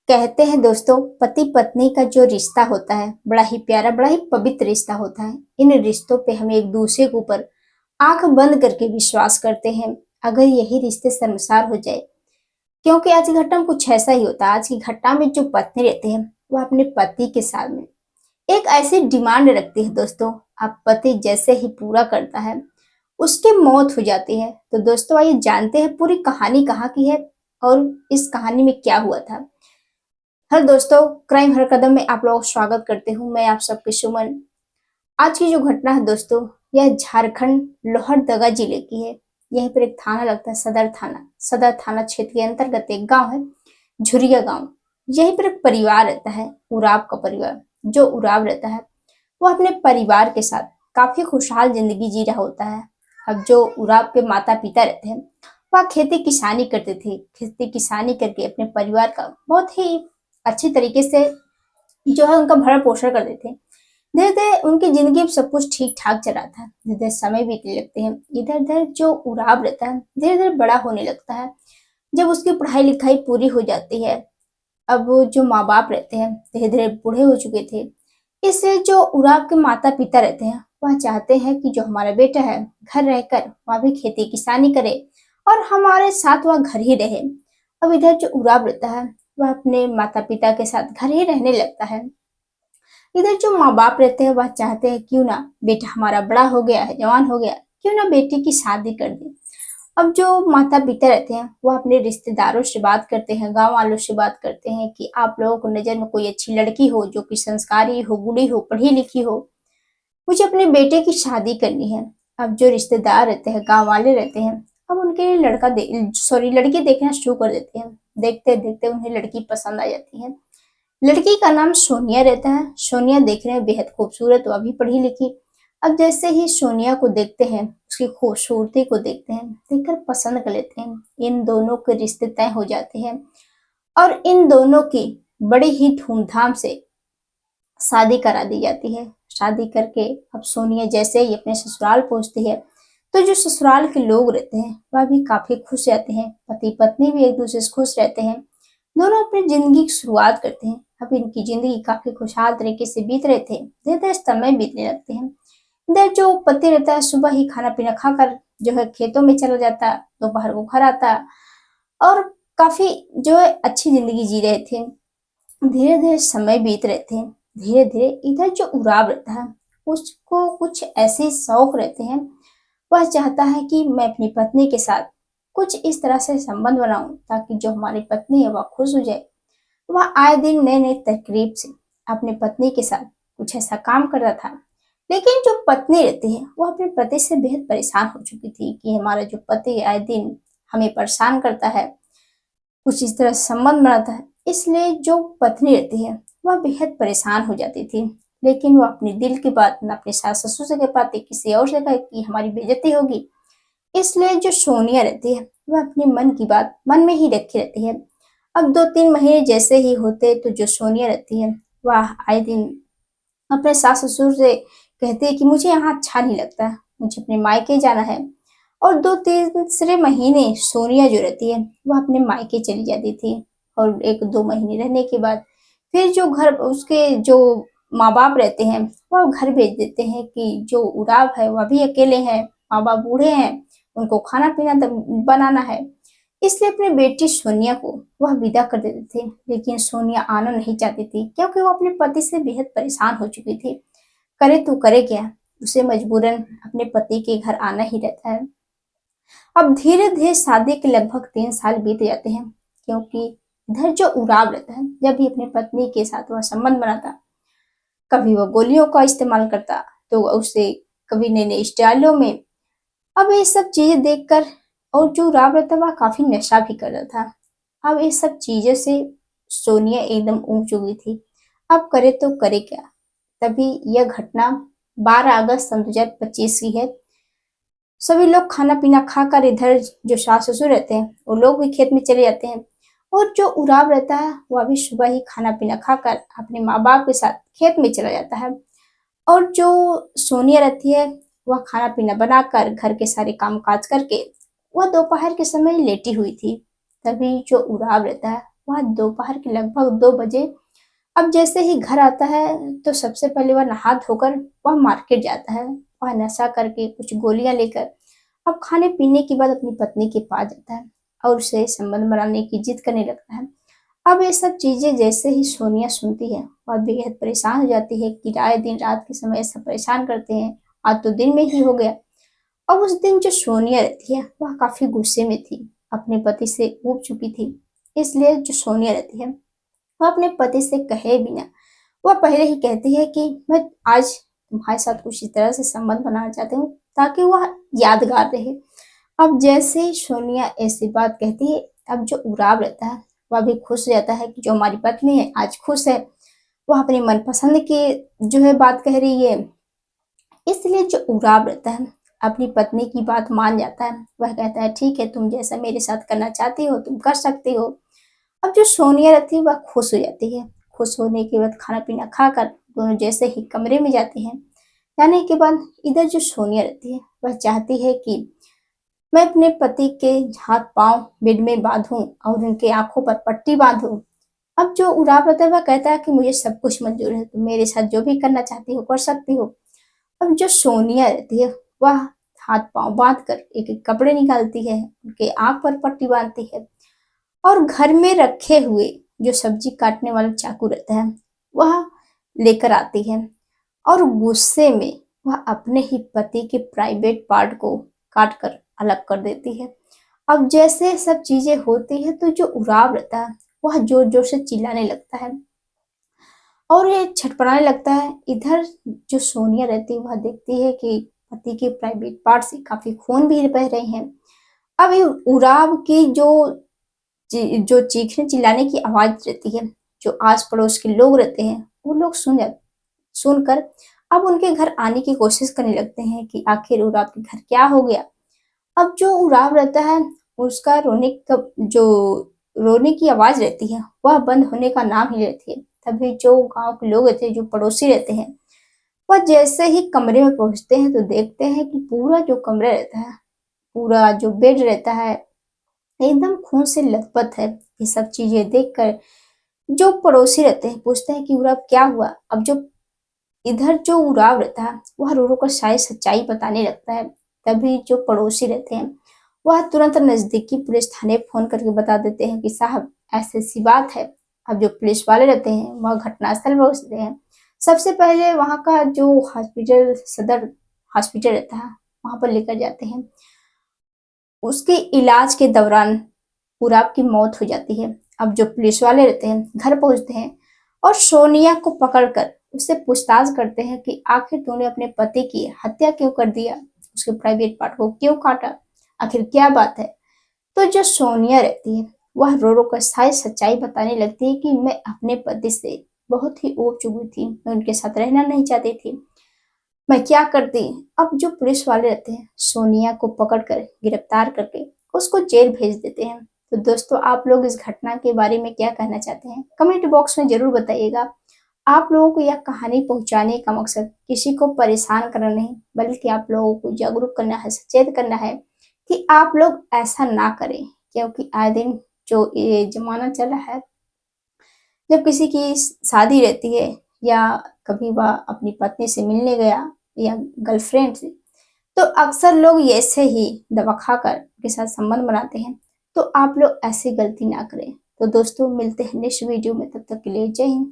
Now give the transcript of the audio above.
कहते हैं दोस्तों, पति पत्नी का जो रिश्ता होता है बड़ा ही प्यारा, बड़ा ही पवित्र रिश्ता होता है। इन रिश्तों पे हम एक दूसरे के ऊपर आंख बंद करके विश्वास करते हैं। अगर यही रिश्ते शर्मसार हो जाए, क्योंकि आज की घटना में कुछ ऐसा ही होता है। आज की घटना में जो पत्नी रहते हैं वो अपने पति के सामने एक ऐसी डिमांड रखती है दोस्तों, आप पति जैसे ही पूरा करता है उसकी मौत हो जाती है। तो दोस्तों आइए जानते हैं पूरी कहानी कहाँ की है और इस कहानी में क्या हुआ था। हेलो दोस्तों, क्राइम हर कदम में आप लोगों का स्वागत करते हूँ। मैं आप सबके सुमन। आज की जो घटना है दोस्तों, यह झारखंड लोहरदगा जिले की है। यहीं पर एक थाना लगता है, सदर थाना क्षेत्र के अंतर्गत एक गांव है, झुरिया गांव। यहीं पर एक परिवार रहता है, उराव का परिवार। जो उराव रहता है वो अपने परिवार के साथ काफी खुशहाल जिंदगी जी रहा होता है। अब जो उराव के माता पिता रहते हैं वह खेती किसानी करते थे। खेती किसानी करके अपने परिवार का बहुत ही अच्छी तरीके से जो है उनका भरण पोषण करते थे। धीरे धीरे उनकी जिंदगी में सब कुछ ठीक ठाक चल रहा था। धीरे धीरे समय बीतने लगते हैं। इधर उधर जो उराव रहता है धीरे धीरे बड़ा होने लगता है। जब उसकी पढ़ाई लिखाई पूरी हो जाती है, अब वो जो माँ बाप रहते हैं धीरे धीरे बूढ़े हो चुके थे। इससे जो उराव के माता पिता रहते हैं वह चाहते हैं कि जो हमारा बेटा है घर रहकर वह भी खेती किसानी करे और हमारे साथ वह घर ही रहे। अब इधर जो उराव रहता है वह अपने माता पिता के साथ घर ही रहने लगता है। इधर जो माँ बाप रहते हैं वह चाहते हैं क्यों ना बेटा हमारा बड़ा हो गया है, जवान हो गया, क्यों ना बेटी की शादी कर दे। अब जो माता पिता रहते हैं वो अपने रिश्तेदारों से बात करते हैं, गांव वालों से बात करते हैं कि आप लोगों को नजर में कोई अच्छी लड़की हो जो कि संस्कारी हो, गुणी हो, पढ़ी लिखी हो, मुझे अपने बेटे की शादी करनी है। अब जो रिश्तेदार रहते हैं, गांव वाले रहते हैं, अब उनके लिए लड़की देखना शुरू कर देते हैं। देखते देखते उन्हें लड़की पसंद आ जाती है। लड़की का नाम सोनिया रहता है। सोनिया देखने में बेहद खूबसूरत, वह भी पढ़ी लिखी। अब जैसे ही सोनिया को देखते हैं, उसकी खूबसूरती को देखते हैं, देखकर पसंद कर लेते हैं। इन दोनों के रिश्ते तय हो जाते हैं और इन दोनों की बड़ी ही धूमधाम से शादी करा दी जाती है। शादी करके अब सोनिया जैसे ही अपने ससुराल पहुंचती है तो जो ससुराल के लोग रहते हैं वह भी काफी खुश रहते हैं। पति पत्नी भी एक दूसरे से खुश रहते हैं। दोनों अपनी जिंदगी की शुरुआत करते हैं। अब इनकी जिंदगी काफी खुशहाल तरीके से बीत रहे थे। धीरे धीरे समय बीतने लगते हैं। इधर जो पति रहता है सुबह ही खाना पीना खाकर जो है खेतों में चला जाता, दोपहर को घर आता और काफी जो है अच्छी जिंदगी जी रहे थे। धीरे धीरे समय बीत रहे थे। धीरे धीरे इधर जो उराव रहता है उसको कुछ ऐसे शौक रहते हैं। वह चाहता है कि मैं अपनी पत्नी के साथ कुछ इस तरह से संबंध बनाऊं ताकि जो हमारी पत्नी है वह खुश हो जाए। वह आए दिन नए नए तरकीब से अपनी पत्नी के साथ कुछ ऐसा काम करता था। लेकिन जो पत्नी रहती है वो अपने पति से बेहद परेशान हो चुकी थी कि हमारा जो पति आए दिन हमें परेशान करता है, कुछ इस तरह संबंध बनाता है। इसलिए जो पत्नी रहती है वह बेहद परेशान हो जाती थी। लेकिन वो अपने दिल की बात न अपने सास ससुर से कह पाती, किसी और से कहे कि हमारी बेइज्जती होगी। इसलिए जो सोनिया रहती है वह अपने मन की बात मन में ही रखी रहती है। अब 2-3 महीने जैसे ही होते तो जो सोनिया रहती है वह आए दिन अपने सास ससुर से कहती है कि मुझे यहाँ अच्छा नहीं लगता, मुझे अपने मायके जाना है। और 2 तीसरे महीने सोनिया जो रहती है वह अपने मायके चली जाती थी। और 1-2 महीने रहने के बाद फिर जो घर उसके जो माँ बाप रहते हैं वह घर भेज देते हैं कि जो उराव है वह भी अकेले हैं, माँ बाप बूढ़े हैं, उनको खाना पीना बनाना है। इसलिए अपनी बेटी सोनिया को वह विदा कर देते थे। लेकिन सोनिया आना नहीं चाहती थी क्योंकि वो अपने पति से बेहद परेशान हो चुकी थी। करे तो करे क्या, उसे मजबूरन अपने पति के घर आना ही रहता है। अब धीरे धीरे शादी के लगभग 3 साल बीत जाते हैं, क्योंकि इधर जो उराव रहता है जब भी अपनी पत्नी के साथ वह संबंध बनाता, कभी वह गोलियों का इस्तेमाल करता तो उसे कभी नए नए स्टाइलों में। अब ये सब चीजें देखकर और जो उराव रहता वह काफी नशा भी कर रहा था। अब ये सब चीजों से सोनिया एकदम ऊब चुकी थी। अब करे तो करे क्या। तभी यह घटना 12 अगस्त सन 2025 की है। सभी लोग खाना पीना खाकर इधर जो सास ससुर रहते हैं वो लोग भी खेत में चले जाते हैं। और जो उराव रहता है वह भी सुबह ही खाना पीना खाकर अपने माँ बाप के साथ खेत में चला जाता है। और जो सोनिया रहती है वह खाना पीना बनाकर घर के सारे काम काज करके वह दोपहर के समय लेटी हुई थी। तभी जो उराव रहता है वह दोपहर के लगभग 2 बजे अब जैसे ही घर आता है तो सबसे पहले वह नहा धोकर वह मार्केट जाता है। वह नशा करके कुछ गोलियां लेकर अब खाने पीने के बाद अपनी पत्नी के पास जाता है और उसे संबंध बनाने की जिद करने लगता है। अब ये सब चीजें जैसे ही सोनिया सुनती है वह बेहद परेशान हो जाती है कि राय दिन रात के समय ऐसा परेशान करते हैं, आज तो दिन में ही हो गया। अब उस दिन जो सोनिया रहती है वह काफी गुस्से में थी, अपने पति से ऊब चुकी थी। इसलिए जो सोनिया रहती है वह अपने पति से कहे बिना वह पहले ही कहती है कि मैं आज तुम्हारे साथ कुछ इस तरह से संबंध बनाना चाहती हूँ ताकि वह यादगार रहे। अब जैसे ही सोनिया ऐसी बात कहती है अब जो उराव रहता है वह भी खुश हो जाता है कि जो हमारी पत्नी है आज खुश है, वह अपनी मनपसंद की जो है बात कह रही है। इसलिए जो उराव रहता है अपनी पत्नी की बात मान जाता है। वह कहता है ठीक है, तुम जैसा मेरे साथ करना चाहती हो तुम कर सकती हो। अब जो सोनिया रहती है वह खुश हो जाती है। खुश होने के बाद खाना पीना खाकर दोनों जैसे ही कमरे में जाते हैं, जाने के बाद इधर जो सोनिया रहती है वह चाहती है कि मैं अपने पति के हाथ पांव बेड में बांधूं और उनके आंखों पर पट्टी बांधूं। अब जो उराव रहता है वह कहता है कि मुझे सब कुछ मंजूर है, तुम मेरे साथ जो भी करना चाहती हो कर सकती हो। अब जो सोनिया रहती है वह हाथ पांव बांध कर एक एक कपड़े निकालती है, उनके आंख पर पट्टी बांधती है और घर में रखे हुए जो सब्जी काटने वाला चाकू रहता है वह लेकर आती है और गुस्से में वह अपने ही पति के प्राइवेट पार्ट को काट कर अलग कर देती है। अब जैसे सब चीजें होती है तो जो उराव रहता है वह जोर जोर से चिल्लाने लगता है और ये छटपटाने लगता है। इधर जो सोनिया रहती है वह देखती है कि पति के प्राइवेट पार्ट से काफी खून भी बह रहे हैं। अब ये उराव की जो चीखने चिल्लाने की आवाज रहती है, जो आस पड़ोस के लोग रहते हैं वो लोग सुनकर अब उनके घर आने की कोशिश करने लगते हैं कि आखिर उराव के घर क्या हो गया। अब जो उराव रहता है उसका रोने की आवाज रहती है वह बंद होने का नाम ही लेती है। तभी जो गांव के लोग रहते हैं, जो पड़ोसी रहते हैं, वह जैसे ही कमरे में पहुंचते हैं तो देखते हैं कि पूरा जो कमरा रहता है, पूरा जो बेड रहता है एकदम खून से लथपथ है। ये सब चीजें देखकर जो पड़ोसी रहते हैं पूछते हैं कि उराव क्या हुआ। अब जो इधर जो उराव रहता है वह रो रो कर सारी सच्चाई बताने लगता है। तभी जो पड़ोसी रहते हैं वह तुरंत नजदीकी पुलिस थाने फोन करके बता देते हैं कि साहब ऐसी ऐसी बात है। अब जो पुलिस वाले रहते हैं वह घटनास्थल पहुंचते हैं। सबसे पहले वहां का जो हॉस्पिटल, सदर हॉस्पिटल रहता है, वहां पर लेकर जाते हैं। उसके इलाज के दौरान उराव की मौत हो जाती है। अब जो पुलिस वाले रहते हैं घर पहुंचते हैं और सोनिया को पकड़कर उससे पूछताछ करते हैं कि आखिर तूने अपने पति की हत्या क्यों कर दिया, उसके प्राइवेट पार्ट को क्यों काटा, आखिर क्या बात है। तो जो सोनिया रहती है वह रो रो कर सारी सच्चाई बताने लगती है कि मैं अपने पति से बहुत ही ऊब चुकी थी, मैं उनके साथ रहना नहीं चाहती थी, मैं क्या करती। अब जो पुलिस वाले रहते हैं सोनिया को पकड़कर गिरफ्तार करके उसको जेल भेज देते हैं। तो दोस्तों आप लोग इस घटना के बारे में क्या कहना चाहते हैं कमेंट बॉक्स में जरूर बताइएगा। आप लोगों को यह कहानी पहुंचाने का मकसद किसी को परेशान करना नहीं, बल्कि आप लोगों को जागरूक करना है, सचेत करना है कि आप लोग ऐसा ना करें। क्योंकि आए दिन जो ये जमाना चल रहा है, जब किसी की शादी रहती है या कभी वह अपनी पत्नी से मिलने गया या गर्लफ्रेंड से, तो अक्सर लोग ऐसे ही दवा खाकर उनके साथ संबंध बनाते हैं। तो आप लोग ऐसी गलती ना करें। तो दोस्तों मिलते हैं नेक्स्ट वीडियो में, तब तक के लिए जय हिंद।